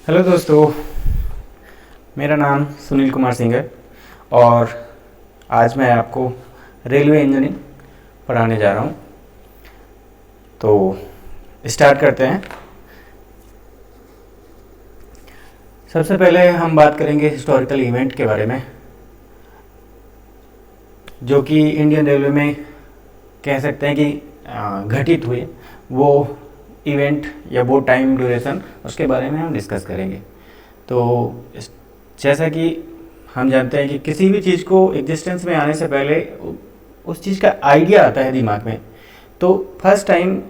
Hello दोस्तों, मेरा नाम सुनील कुमार सिंह है और आज मैं आपको रेलवे इंजीनियरिंग पढ़ाने जा रहा हूँ। तो स्टार्ट करते हैं। सबसे पहले हम बात करेंगे हिस्टोरिकल इवेंट के बारे में, जो कि इंडियन रेलवे में कह सकते हैं कि घटित हुए। वो इवेंट या वो टाइम ड्यूरेशन, उसके बारे में हम डिस्कस करेंगे। तो जैसा कि हम जानते हैं कि किसी भी चीज़ को एग्जिस्टेंस में आने से पहले उस चीज़ का आइडिया आता है दिमाग में। तो फर्स्ट टाइम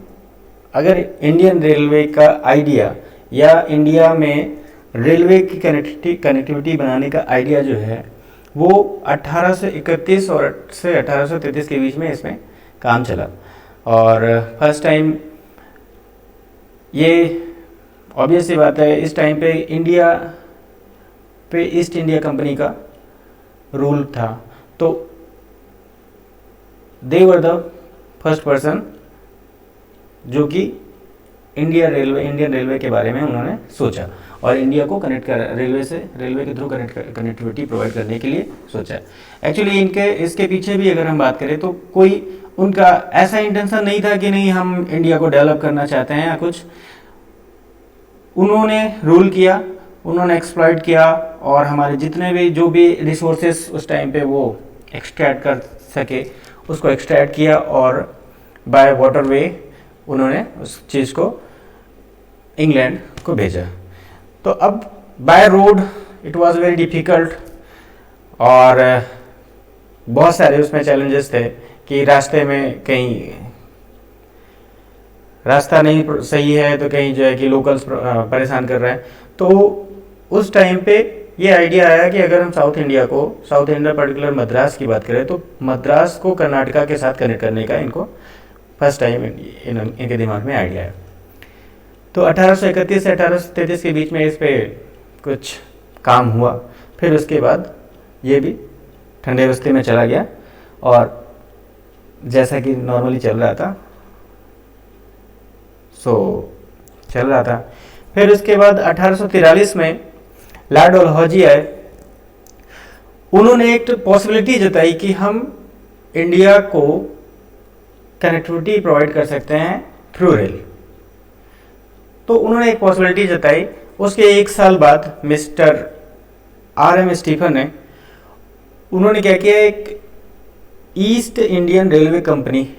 अगर इंडियन रेलवे का आइडिया या इंडिया में रेलवे की कनेक्टिविटी बनाने का आइडिया जो है वो 1831 और से 1833 के बीच में इसमें काम चला। और फर्स्ट टाइम ये ऑब्वियस सी बात है, इस टाइम पे इंडिया पे ईस्ट इंडिया कंपनी का रूल था। तो दे वर द फर्स्ट पर्सन जो कि इंडियन रेलवे के बारे में उन्होंने सोचा और इंडिया को कनेक्ट कर रेलवे के थ्रू कनेक्टिविटी प्रोवाइड करने के लिए सोचा। एक्चुअली इसके पीछे भी अगर हम बात करें तो कोई उनका ऐसा इंटेंशन नहीं था कि नहीं हम इंडिया को डेवलप करना चाहते हैं या कुछ। उन्होंने रूल किया, उन्होंने एक्सप्लॉइट किया और हमारे जितने भी जो भी रिसोर्सेस उस टाइम पे वो एक्सट्रैक्ट कर सके उसको एक्सट्रैक्ट किया और बाय वाटरवे उन्होंने उस चीज़ को इंग्लैंड को भेजा। तो अब by road it was very difficult और बहुत सारे उसमें चैलेंजेस थे कि रास्ते में कहीं रास्ता नहीं सही है तो कहीं जो है कि लोकल्स परेशान कर रहे हैं। तो उस टाइम पे ये आइडिया आया कि अगर हम साउथ इंडिया पर्टिकुलर मद्रास की बात करें तो मद्रास को कर्नाटका के साथ कनेक्ट करने का इनको फर्स्ट टाइम इनके दिमाग में आइडिया है। तो 1831 से 1833 के बीच में इस पे कुछ काम हुआ। फिर उसके बाद ये भी ठंडे रस्ते में चला गया और जैसा कि नॉर्मली चल रहा था चल रहा था। फिर उसके बाद 1843 में लॉर्ड डलहौजी आए। उन्होंने एक पॉसिबिलिटी जताई कि हम इंडिया को कनेक्टिविटी प्रोवाइड कर सकते हैं थ्रू रेल। तो उन्होंने एक पॉसिबिलिटी जताई। उसके एक साल बाद मिस्टर RM स्टीफन ने उन्होंने क्या किया, एक east Indian railway company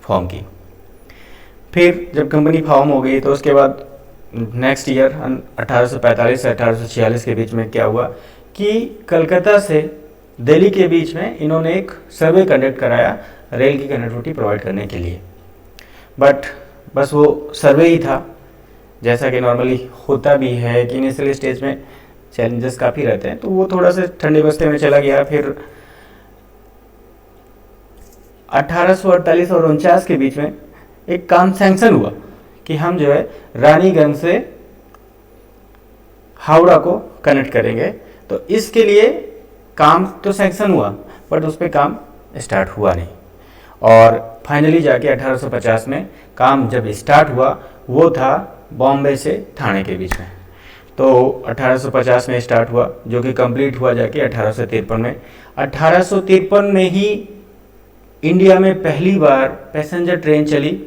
form की। फिर जब कंपनी फॉर्म हो गई तो उसके बाद नेक्स्ट ईयर 1845 से 1846 के बीच में क्या हुआ कि कलकत्ता से दिल्ली के बीच में इन्होंने एक सर्वे कंडक्ट कराया रेल की कनेक्टिविटी प्रोवाइड करने के लिए। बट बस वो सर्वे ही था, जैसा कि नॉर्मली होता भी है कि इनिशियल स्टेज में चैलेंजेस काफ़ी रहते हैं। तो वो थोड़ा सा ठंडे बस्ते में चला गया। फिर 1848 और 49 के बीच में एक काम सैंक्शन हुआ कि हम जो है रानीगंज से हावड़ा को कनेक्ट करेंगे। तो इसके लिए काम तो सैंक्शन हुआ बट उस पर काम स्टार्ट हुआ नहीं। और फाइनली जाके 1850 में काम जब स्टार्ट हुआ वो था बॉम्बे से ठाणे के बीच में। तो 1850 में स्टार्ट हुआ जो कि कंप्लीट हुआ जाके 1853 में। 1853 में ही इंडिया में पहली बार पैसेंजर ट्रेन चली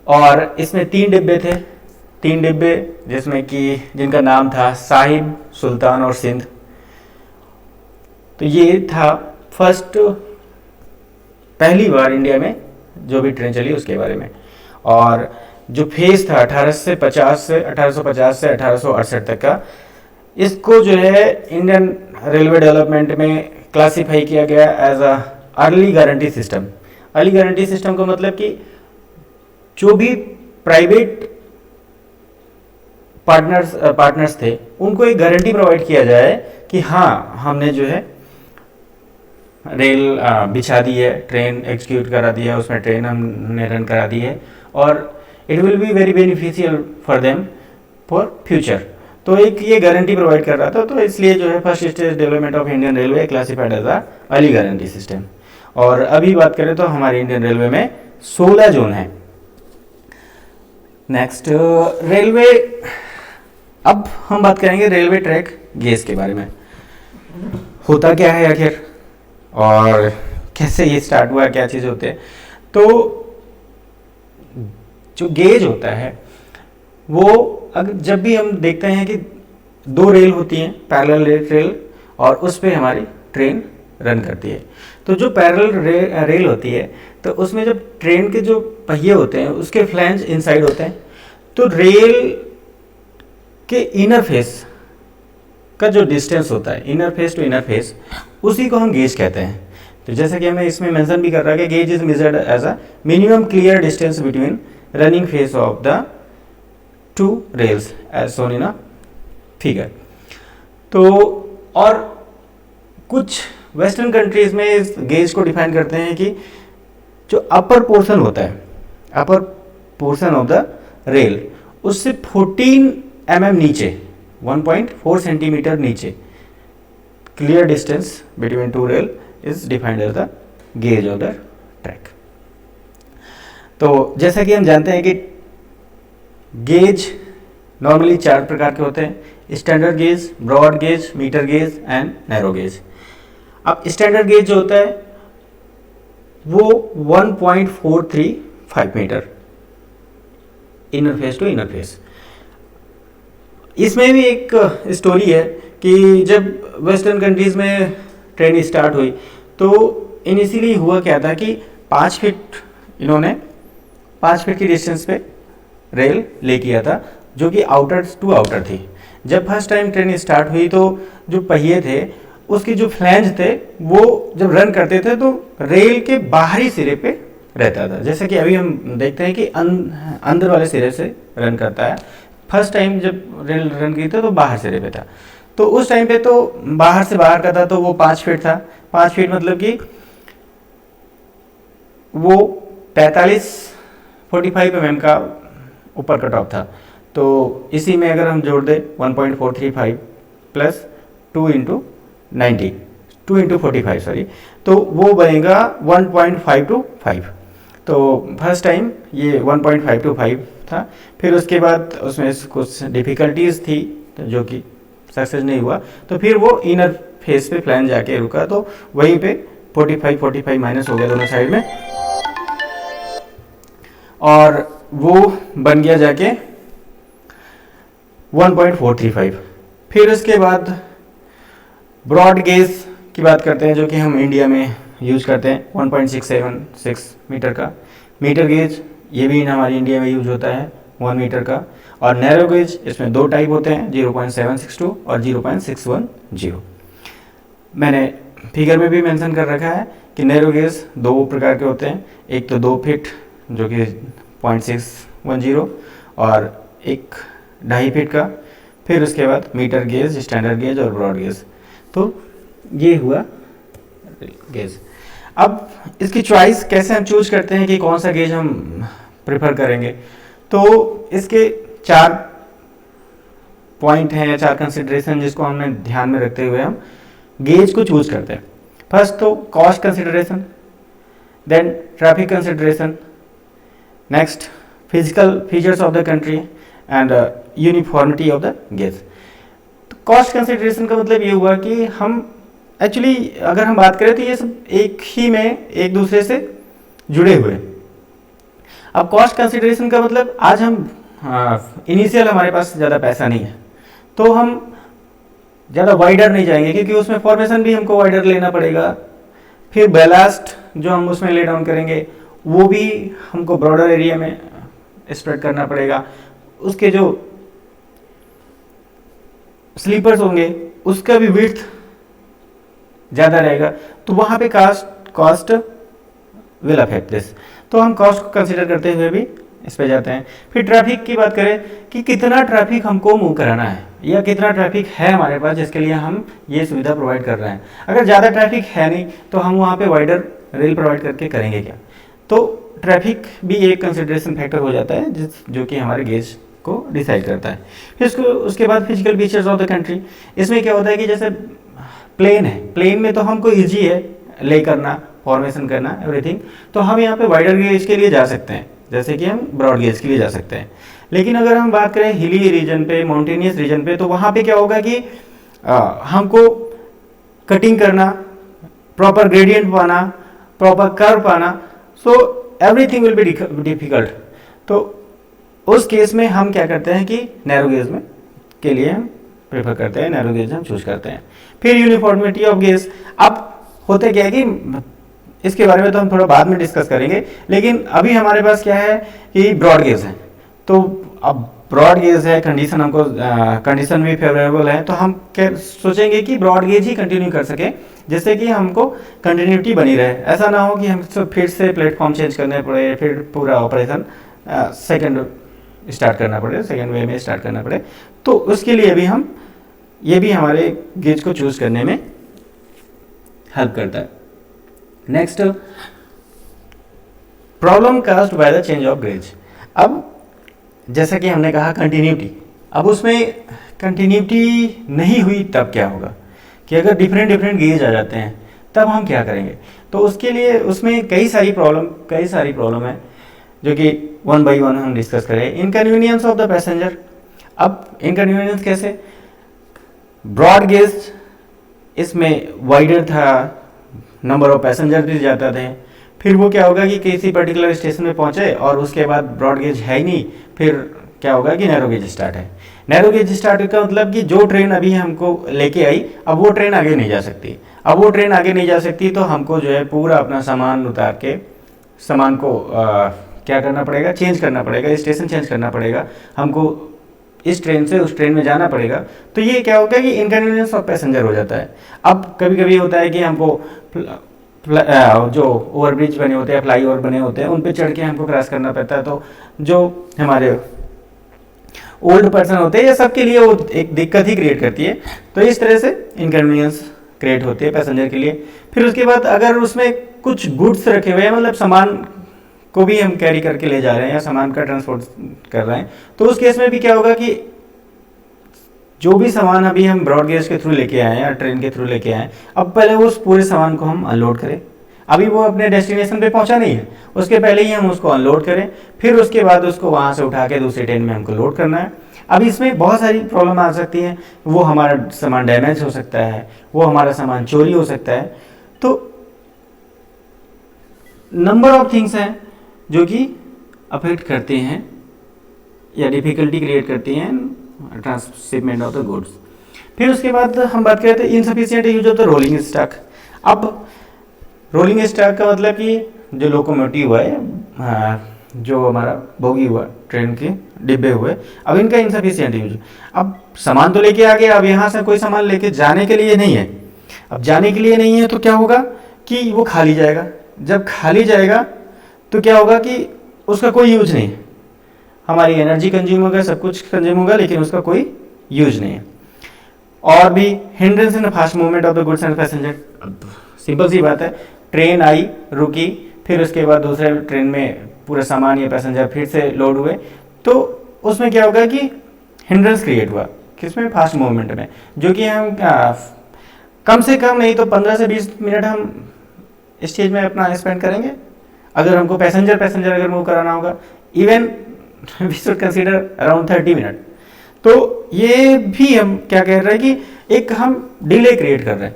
और इसमें 3 डिब्बे थे। 3 डिब्बे जिसमें कि जिनका नाम था साहिब, सुल्तान और सिंध। तो ये था फर्स्ट पहली बार इंडिया में जो भी ट्रेन चली उसके बारे में। और जो फेज था 1850 से 1868 तक का, इसको जो है इंडियन रेलवे डेवलपमेंट में क्लासीफाई किया गया as a early guarantee system. Early guarantee system का मतलब कि जो भी प्राइवेट पार्टनर्स थे उनको एक गारंटी प्रोवाइड किया जाए कि हाँ हमने जो है रेल बिछा दी है, ट्रेन एग्जीक्यूट करा दी है, उसमें ट्रेन हमने रन करा दी है और it will be very beneficial for them for future. तो एक ये गारंटी प्रोवाइड कर रहा था। तो इसलिए जो है first stage development of Indian railway classified as a early guarantee system. और अभी बात करें तो हमारे इंडियन रेलवे में 16 जोन है। नेक्स्ट रेलवे अब हम बात करेंगे रेलवे ट्रैक गेज के बारे में। होता क्या है आखिर और कैसे ये स्टार्ट हुआ, क्या चीज़ होते हैं। तो जो गेज होता है वो अगर जब भी हम देखते हैं कि दो रेल होती हैं, पैरेलल रेल, और उस पर हमारी ट्रेन रन करती है। तो जो पैरेलल रेल होती है तो उसमें जब ट्रेन के जो पहिए होते हैं उसके फ्लैंज इनसाइड होते हैं, तो रेल के इनर फेस का जो डिस्टेंस होता है, inner face to inner face, उसी को हम गेज कहते हैं। तो जैसे कि हमें इसमें मेंशन भी कर रहा है कि gauge is measured as a minimum clear distance between running face of the two rails as shown in a figure. तो और कुछ वेस्टर्न कंट्रीज में इस गेज को डिफाइन करते हैं कि जो अपर पोर्शन होता है, upper portion of the rail, उससे 14 mm नीचे, 1.4 सेंटीमीटर नीचे, clear distance between two rail is defined as the gauge of the track. तो जैसा कि हम जानते हैं कि गेज नॉर्मली 4 प्रकार के होते हैं: standard gauge, broad gauge, metre gauge and narrow gauge. अब स्टैंडर्ड गेज जो होता है वो 1.435 metre inner face to inner face. इसमें भी एक स्टोरी है कि जब वेस्टर्न कंट्रीज में ट्रेन स्टार्ट हुई तो इनिशियली हुआ क्या था कि 5 फीट, इन्होंने 5 फीट की डिस्टेंस पे रेल ले किया था, जो कि आउटर टू आउटर थी। जब फर्स्ट टाइम ट्रेन स्टार्ट हुई तो जो पहिए थे उसके जो फ्लैंज थे वो जब रन करते थे तो रेल के बाहरी सिरे पे रहता था, जैसे कि अभी हम देखते हैं कि अंदर वाले सिरे से रन करता है। फर्स्ट टाइम जब रेल रन की थी तो बाहर सिरे पे था, तो उस टाइम पे तो बाहर से बाहर का था, तो वो 5 फीट था। 5 फीट मतलब कि वो 45 mm का ऊपर का टॉप था। तो इसी में अगर हम जोड़ दें 1.435 प्लस 2 इंटू 45 सॉरी, तो वो बनेगा 1.525। तो फर्स्ट टाइम ये 1.525 था। फिर उसके बाद उसमें कुछ डिफ़िकल्टीज थी तो जो कि सक्सेस नहीं हुआ, तो फिर वो इनर फेस पे फ्लैंज जाके रुका, तो वहीं पे 45 माइनस हो गया दोनों साइड में, और वो बन गया जाके 1.435। फिर उसके बाद ब्रॉड गेज की बात करते हैं, जो कि हम इंडिया में यूज करते हैं, 1.676 मीटर का। मीटर गेज ये भी हमारे इंडिया में यूज होता है 1 मीटर का। और नैरो गेज, इसमें 2 टाइप होते हैं, 0.762 और 0.610। मैंने फिगर में भी मेंशन कर रखा है कि नैरो गेज 2 प्रकार के होते हैं, एक तो 2 फीट जो कि 0.610 और एक 2.5 फीट का। फिर उसके बाद मीटर गेज, स्टैंडर्ड गेज और ब्रॉड गेज। तो ये हुआ गेज। अब इसकी चॉइस कैसे हम चूज करते हैं कि कौन सा गेज हम प्रेफर करेंगे, तो इसके 4 पॉइंट हैं, 4 कंसिडरेशन जिसको हमने ध्यान में रखते हुए हम गेज को चूज करते हैं। फर्स्ट तो cost consideration, then traffic consideration, next physical features of the country and uniformity of the gauge. तो कॉस्ट कंसिडरेशन का मतलब ये हुआ कि हम एक्चुअली अगर हम बात करें तो ये सब एक ही में एक दूसरे से जुड़े हुए। अब कॉस्ट कंसिडरेशन का मतलब आज हम इनिशियल हमारे पास ज़्यादा पैसा नहीं है तो हम ज़्यादा वाइडर नहीं जाएंगे, क्योंकि उसमें फॉर्मेशन भी हमको वाइडर लेना पड़ेगा। फिर बैलास्ट जो हम उसमें ले डाउन करेंगे वो भी हमको ब्रॉडर एरिया में स्प्रेड करना पड़ेगा। उसके जो स्लीपर्स होंगे उसका भी विड्थ ज़्यादा रहेगा, तो वहाँ पे कॉस्ट विल अफेक्ट दिस। तो हम कॉस्ट को कंसिडर करते हुए भी इस पे जाते हैं। फिर ट्रैफिक की बात करें कि कितना ट्रैफिक हमको मूव कराना है या कितना ट्रैफिक है हमारे पास जिसके लिए हम ये सुविधा प्रोवाइड कर रहे हैं। अगर ज़्यादा ट्रैफिक है नहीं तो हम वहाँ पे वाइडर रेल प्रोवाइड करके करेंगे क्या। तो ट्रैफिक भी एक कंसिडरेशन फैक्टर हो जाता है जो कि हमारे गेज को डिसाइड करता है। फिर उसके बाद physical features of the country. इसमें क्या होता है कि जैसे प्लेन है, प्लेन में तो हमको ईजी है ले करना, फॉर्मेशन करना, एवरीथिंग, तो हम यहाँ पे वाइडर गेज के लिए जा सकते हैं। जैसे कि हम ब्रॉड गेज के लिए जा सकते हैं। लेकिन अगर हम बात करें हिली रीजन पे, माउंटेनियस रीजन पे, तो वहाँ पे क्या होगा कि हमको कटिंग करना, प्रॉपर ग्रेडियंट पाना, प्रॉपर कर्व पाना, so everything will be difficult. तो उस केस में हम क्या करते हैं कि नैरो गेज में के लिए हम प्रेफर करते हैं, नैरो गेज हम चूज करते हैं। फिर यूनिफॉर्मिटी ऑफ गेज, अब होते क्या है कि इसके बारे में तो हम थोड़ा बाद में डिस्कस करेंगे, लेकिन अभी हमारे पास क्या है कि ब्रॉड गेज है। तो अब ब्रॉड गेज है, कंडीशन हमको कंडीशन भी फेवरेबल है, तो हम क्या सोचेंगे कि ब्रॉड गेज ही कंटिन्यू कर सके, जिससे कि हमको कंटिन्यूटी बनी रहे। ऐसा ना हो कि हम फिर से प्लेटफॉर्म चेंज करने पड़े, फिर पूरा ऑपरेशन सेकेंड स्टार्ट करना पड़े, सेकेंड वे में स्टार्ट करना पड़े। तो उसके लिए भी हम ये भी हमारे गेज को चूज करने में हेल्प करता है। Next, problem caused by the change of gauge. अब जैसा कि हमने कहा कंटिन्यूटी, अब उसमें कंटिन्यूटी नहीं हुई तब क्या होगा कि अगर डिफरेंट गेज आ जाते हैं तब हम क्या करेंगे। तो उसके लिए उसमें कई सारी प्रॉब्लम है जो कि वन बाई वन हम डिस्कस करें। Inconvenience of the passenger. अब इनकन्वीनियंस कैसे, ब्रॉड गेज इसमें वाइडर था, नंबर ऑफ पैसेंजर भी ज़्यादा थे। फिर वो क्या होगा कि किसी पर्टिकुलर स्टेशन में पहुंचे और उसके बाद ब्रॉड गेज है ही नहीं, फिर क्या होगा कि नैरो गेज स्टार्ट है। नैरो गेज स्टार्ट का मतलब कि जो ट्रेन अभी हमको लेके आई, अब वो ट्रेन आगे नहीं जा सकती। अब वो ट्रेन आगे नहीं जा सकती तो हमको जो है पूरा अपना सामान उतार के सामान को क्या करना पड़ेगा, चेंज करना पड़ेगा, स्टेशन चेंज करना पड़ेगा, हमको इस ट्रेन से उस ट्रेन में जाना पड़ेगा। तो ये क्या होगा कि इनकन्वीनियंस ऑफ पैसेंजर हो जाता है। अब कभी कभी होता है कि हमको जो ओवरब्रिज बने होते हैं, फ्लाई ओवर बने होते हैं, उन पे चढ़ के हमको क्रॉस करना पड़ता है। तो जो हमारे ओल्ड पर्सन होते हैं, ये सबके लिए वो एक दिक्कत ही क्रिएट करती है। तो इस तरह से इनकन्वीनियंस क्रिएट होती है पैसेंजर के लिए। फिर उसके बाद अगर उसमें कुछ गुड्स रखे हुए हैं, मतलब सामान को भी हम कैरी करके ले जा रहे हैं या सामान का ट्रांसपोर्ट कर रहे हैं, तो उस केस में भी क्या होगा कि जो भी सामान अभी हम ब्रॉड गेज के थ्रू लेके आए हैं या ट्रेन के थ्रू लेके आए, अब पहले उस पूरे सामान को हम अनलोड करें। अभी वो अपने डेस्टिनेशन पे पहुंचा नहीं है, उसके पहले ही हम उसको अनलोड करें, फिर उसके बाद उसको वहां से उठा के दूसरी ट्रेन में हमको लोड करना है। अब इसमें बहुत सारी प्रॉब्लम आ सकती हैं। वो हमारा सामान डैमेज हो सकता है, वो हमारा सामान चोरी हो सकता है। तो नंबर ऑफ थिंग्स हैं जो कि अफेक्ट करते हैं या डिफिकल्टी क्रिएट करती हैं ट्रांसशिपमेंट ऑफ द गुड्स। फिर उसके बाद हम बात करते हैं insufficient use of the rolling stock. अब रोलिंग स्टॉक का मतलब कि जो लोकोमोटिव हुआ है, जो हमारा बोगी हुआ, ट्रेन के डिब्बे हुए, अब इनका इनसफिशिएंट यूज। अब सामान तो लेके आ गया, अब यहाँ से कोई सामान लेके जाने के लिए नहीं है। अब जाने के लिए नहीं है तो क्या होगा कि वो खाली जाएगा। जब खाली जाएगा तो क्या होगा कि उसका कोई यूज नहीं है, हमारी एनर्जी कंज्यूम होगा, सब कुछ कंज्यूम होगा, लेकिन उसका कोई यूज नहीं है। और भी hindrance in fast movement of the goods and passenger. Simple सी बात है, ट्रेन आई, रुकी, फिर उसके बाद दूसरे ट्रेन में पूरा सामान या पैसेंजर फिर से लोड हुए, तो उसमें क्या होगा कि हिंड्रेंस क्रिएट हुआ, किसमें, फास्ट मूवमेंट में, जो कि हम कम से कम नहीं तो 15 से 20 मिनट हम स्टेज में अपना स्पेंड करेंगे अगर हमको पैसेंजर अगर मूव कराना होगा। Even we should consider around 30 minute. तो ये भी हम क्या कह रहे हैं कि एक हम डिले क्रिएट कर रहे हैं।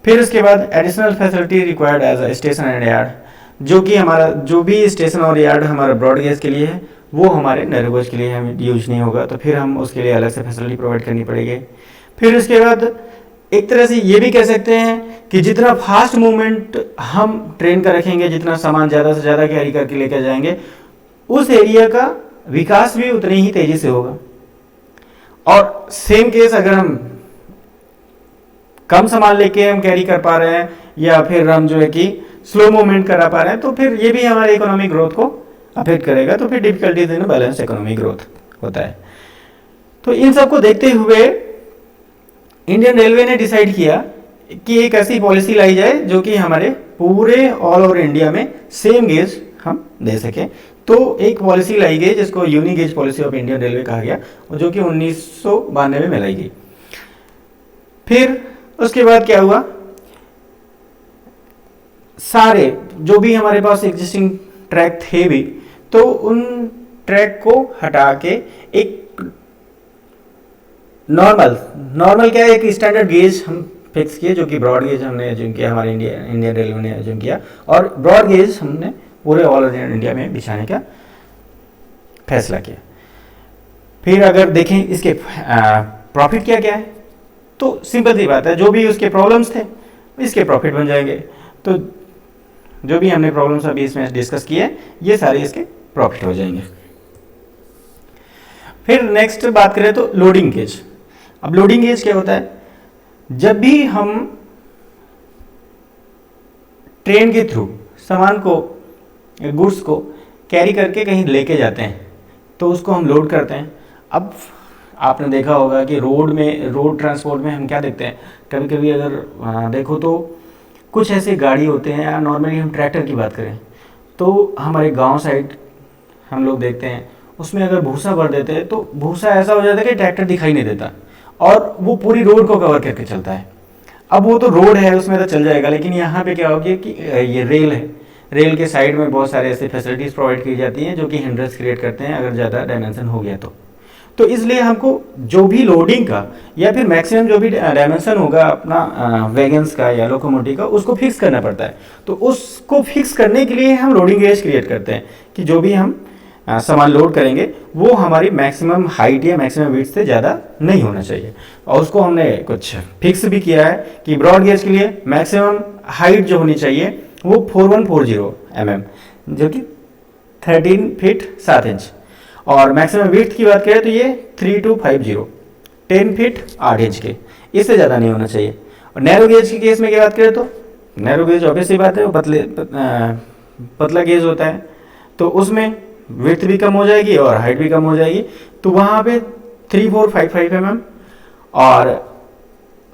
फिर उसके बाद additional facility required as a station and yard, जो कि हमारा जो भी स्टेशन और यार्ड हमारा ब्रॉड गेज के लिए है, वो हमारे नैरो गेज के लिए हमें यूज नहीं होगा, तो फिर हम उसके लिए अलग से फैसिलिटी प्रोवाइड करनी पड़ेगी। फिर उसके बाद एक तरह से ये भी कह सकते हैं कि जितना फास्ट मूवमेंट हम ट्रेन का रखेंगे, जितना सामान ज़्यादा से ज़्यादा कैरी करके लेकर जाएंगे, उस एरिया का विकास भी उतनी ही तेजी से होगा। और सेम केस अगर हम कम सामान लेके हम कैरी कर पा रहे हैं या फिर हम जो है कि स्लो मूवमेंट करा पा रहे हैं, तो फिर ये भी हमारे इकोनॉमिक ग्रोथ को अफेक्ट करेगा। तो फिर difficulties in balance economic growth होता है। तो इन सबको देखते हुए इंडियन रेलवे ने डिसाइड किया कि एक ऐसी पॉलिसी लाई जाए जो कि हमारे पूरे ऑल ओवर इंडिया में सेम गेज हम दे सके। तो एक पॉलिसी लाई गई जिसको uni gauge policy of Indian railway कहा गया, जो कि 1992 में लाई गई। फिर उसके बाद क्या हुआ, सारे जो भी हमारे पास एग्जिस्टिंग ट्रैक थे भी, तो उन ट्रैक को हटा के एक नॉर्मल क्या है, एक स्टैंडर्ड गेज हम फिक्स किए, जो कि ब्रॉड गेज हमने अज्यूम किया, हमारे इंडियन रेलवे ने अज्यूम किया, और ब्रॉड गेज हमने पूरे ऑल ओवर इंडिया में बिछाने का फैसला किया। फिर अगर देखें इसके प्रॉफिट क्या क्या है, तो सिंपल सी बात है, जो भी उसके प्रॉब्लम्स थे इसके प्रॉफिट बन जाएंगे। तो जो भी हमने प्रॉब्लम्स अभी इसमें डिस्कस किए, ये सारे इसके प्रॉफिट हो जाएंगे। फिर नेक्स्ट बात करें तो लोडिंग गेज। अब लोडिंग गेज क्या होता है, जब भी हम ट्रेन के थ्रू सामान को, गुड्स को कैरी करके कहीं लेके जाते हैं, तो उसको हम लोड करते हैं। अब आपने देखा होगा कि रोड ट्रांसपोर्ट में हम क्या देखते हैं, कभी कभी अगर देखो तो कुछ ऐसे गाड़ी होते हैं, या नॉर्मली हम ट्रैक्टर की बात करें तो हमारे गांव साइड हम लोग देखते हैं, उसमें अगर भूसा भर देते हैं तो भूसा ऐसा हो जाता है कि ट्रैक्टर दिखाई नहीं देता और वो पूरी रोड को कवर करके चलता है। अब वो तो रोड है, उसमें तो चल जाएगा, लेकिन यहाँ पे क्या होगी कि ये रेल है, रेल के साइड में बहुत सारे ऐसे फैसिलिटीज़ प्रोवाइड की जाती हैं जो कि हिंड्रेंस क्रिएट करते हैं अगर ज़्यादा डायमेंशन हो गया तो इसलिए हमको जो भी लोडिंग का या फिर मैक्सिमम जो भी डायमेंशन होगा अपना वैगन्स का या लोकोमोटिव का, उसको फिक्स करना पड़ता है। तो उसको फिक्स करने के लिए हम लोडिंग गेज क्रिएट करते हैं कि जो भी हम सामान लोड करेंगे वो हमारी मैक्सिमम हाइट या मैक्सिमम विड्थ से ज़्यादा नहीं होना चाहिए। और उसको हमने कुछ फिक्स भी किया है कि ब्रॉड गेज के लिए मैक्सिमम हाइट जो होनी चाहिए वो 4140 mm, जो कि 13 फीट 7 इंच, और मैक्सिमम विड्थ की बात करें तो ये 3250 10 फीट 8 इंच के, इससे ज़्यादा नहीं होना चाहिए। और नैरो गेज के केस में क्या बात करें तो नैरो गेज ऑब्वियस सी बात है, वो पतला गेज होता है, तो उसमें विड्थ भी कम हो जाएगी और हाइट भी कम हो जाएगी, तो वहाँ पे 3455 mm, और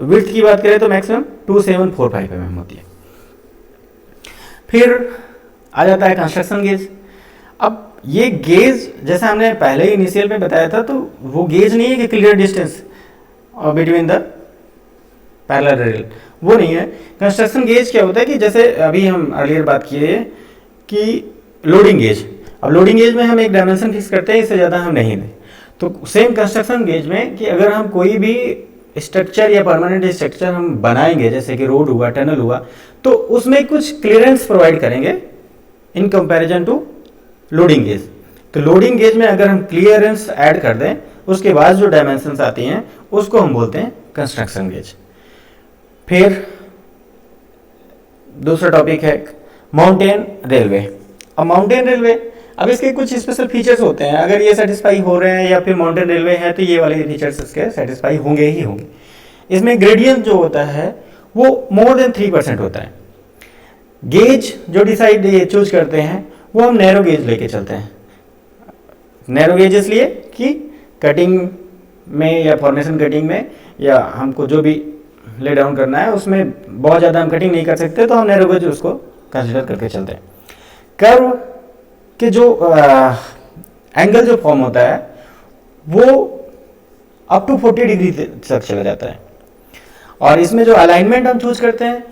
विड्थ की बात करें तो मैक्सिमम 2745 mm होती है। फिर आ जाता है कंस्ट्रक्शन गेज। अब ये गेज जैसा हमने पहले ही इनिशियल में बताया था, तो वो गेज नहीं है कि clear distance between the parallel rail, वो नहीं है। कंस्ट्रक्शन गेज क्या होता है कि जैसे अभी हम अर्लियर बात किए कि लोडिंग गेज, अब लोडिंग गेज में हम एक डायमेंशन फिक्स करते हैं, इससे ज़्यादा हम नहीं दें। तो सेम कंस्ट्रक्शन गेज में कि अगर हम कोई भी स्ट्रक्चर या परमानेंट स्ट्रक्चर हम बनाएंगे, जैसे कि रोड हुआ, टनल हुआ, तो उसमें कुछ क्लियरेंस प्रोवाइड करेंगे in comparison to loading gauge. तो लोडिंग गेज में अगर हम क्लियरेंस ऐड कर दें, उसके बाद जो डायमेंशंस आती हैं उसको हम बोलते हैं कंस्ट्रक्शन गेज। फिर दूसरा टॉपिक है माउंटेन रेलवे। अब माउंटेन रेलवे, अब इसके कुछ स्पेशल फीचर्स होते हैं, अगर ये सेटिस्फाई हो रहे हैं या फिर माउंटेन रेलवे है तो ये वाले फीचर्स इसके सेटिस्फाई होंगे ही होंगे। इसमें ग्रेडियंट जो होता है वो मोर देन 3% होता है। गेज जो डिसाइड ये चूज करते हैं वो हम नैरो गेज लेके चलते हैं। नैरो गेज इसलिए कि कटिंग में या फॉर्मेशन कटिंग में या हमको जो भी ले डाउन करना है उसमें बहुत ज़्यादा हम कटिंग नहीं कर सकते, तो हम नैरो गेज उसको कंसिडर करके चलते हैं। कर्व के जो एंगल जो फॉर्म होता है वो अप टू 40 डिग्री तक चला जाता है, और इसमें जो अलाइनमेंट हम चूज करते हैं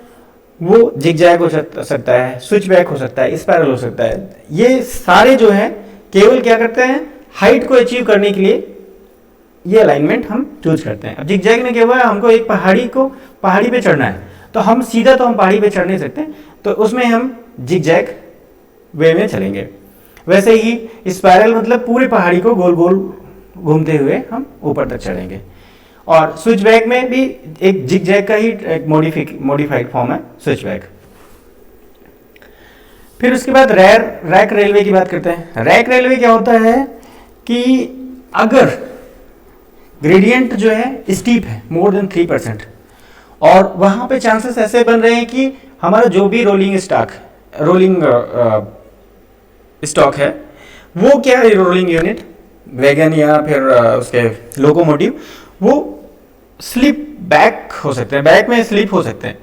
वो जिगजैग हो सकता है, स्विच बैक हो सकता है, स्पाइरल हो सकता है। ये सारे जो हैं केवल क्या करते हैं, हाइट को अचीव करने के लिए ये अलाइनमेंट हम चूज करते हैं। अब जिगजैग में क्या हुआ है, हमको एक पहाड़ी पे चढ़ना है, तो हम सीधा तो हम पहाड़ी पे चढ़ नहीं सकते, तो उसमें हम जिगजैग वे में चलेंगे। वैसे ही स्पाइरल मतलब पूरी पहाड़ी को गोल गोल घूमते हुए हम ऊपर तक चढ़ेंगे। और स्विच बैक में भी एक जिगजैग का ही एक मॉडिफाइड फॉर्म है स्विच बैक। फिर उसके बाद रैक रेलवे की बात करते हैं। रैक रेलवे क्या होता है कि अगर ग्रेडियंट जो है स्टीप है मोर देन 3%, और वहां पे चांसेस ऐसे बन रहे हैं कि हमारा जो भी रोलिंग स्टॉक है, वो क्या है, रोलिंग यूनिट, वैगन या फिर उसके लोकोमोटिव, वो स्लिप बैक हो सकते हैं, बैक में स्लिप हो सकते हैं,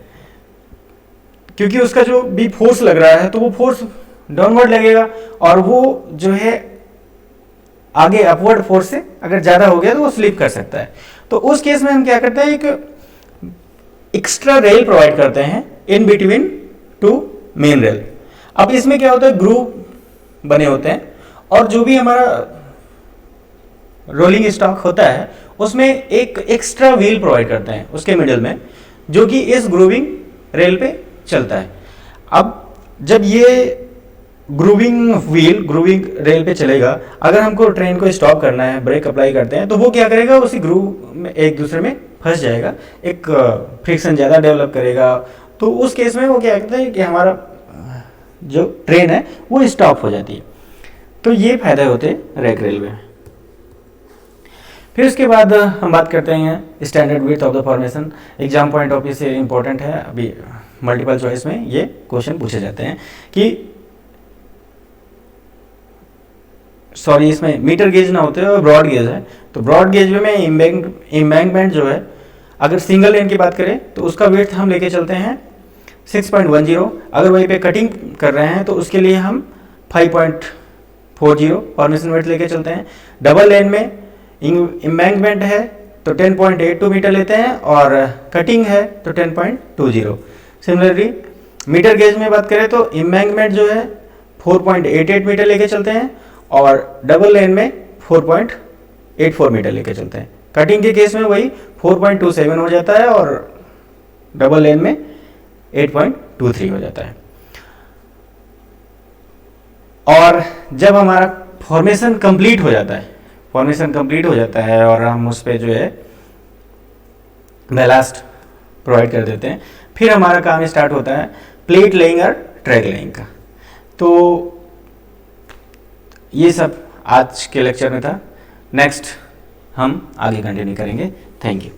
क्योंकि उसका जो भी फोर्स लग रहा है तो वो फोर्स डाउनवर्ड लगेगा, और वो जो है आगे अपवर्ड फोर्स से अगर ज़्यादा हो गया तो वो स्लिप कर सकता है। तो उस केस में हम क्या करते हैं, एक एक्स्ट्रा रेल प्रोवाइड करते हैं in between two main rail. अब इसमें क्या होता है, ग्रूव बने होते हैं, और जो भी हमारा रोलिंग स्टॉक होता है उसमें एक एक्स्ट्रा व्हील प्रोवाइड करते हैं उसके मिडिल में, जो कि इस ग्रूविंग रेल पे चलता है। अब जब ये ग्रूविंग व्हील ग्रूविंग रेल पे चलेगा, अगर हमको ट्रेन को स्टॉप करना है, ब्रेक अप्लाई करते हैं, तो वो क्या करेगा, उसी ग्रूव में एक दूसरे में फंस जाएगा, एक फ्रिक्शन ज़्यादा डेवलप करेगा। तो उस केस में वो क्या कहते हैं कि हमारा जो ट्रेन है वो स्टॉप हो जाती है। तो ये फायदे होते हैं रैक रेलवे में। फिर उसके बाद हम बात करते हैं standard width of the formation. Exam point of view से इंपॉर्टेंट है, अभी मल्टीपल चॉइस में ये क्वेश्चन पूछे जाते हैं कि सॉरी इसमें मीटर गेज ना होते हुए ब्रॉड गेज है। तो ब्रॉड गेज में एम्बैंकमेंट जो है, अगर सिंगल लेन की बात करें तो उसका विड्थ हम लेके चलते हैं 6.10। अगर वहीं पे कटिंग कर रहे हैं तो उसके लिए हम 5.40 फॉर्मेशन विड्थ लेके चलते हैं। डबल लेन में एम्बैंकमेंट है तो 10.82 मीटर लेते हैं, और कटिंग है तो 10.20। सिमिलरली मीटर गेज में बात करें तो एम्बैंकमेंट जो है 4.88 मीटर लेके चलते हैं, और डबल लेन में 4.84 मीटर लेके चलते हैं। कटिंग के केस में वही 4.27 हो जाता है, और डबल लेन में 8.23 हो जाता है। और जब हमारा फॉर्मेशन कंप्लीट हो जाता है, और हम उस पर जो है बैलास्ट प्रोवाइड कर देते हैं, फिर हमारा काम स्टार्ट होता है प्लेट लेइंग और ट्रैक लेइंग का। तो ये सब आज के लेक्चर में था। नेक्स्ट हम आगे कंटिन्यू करेंगे। Thank you.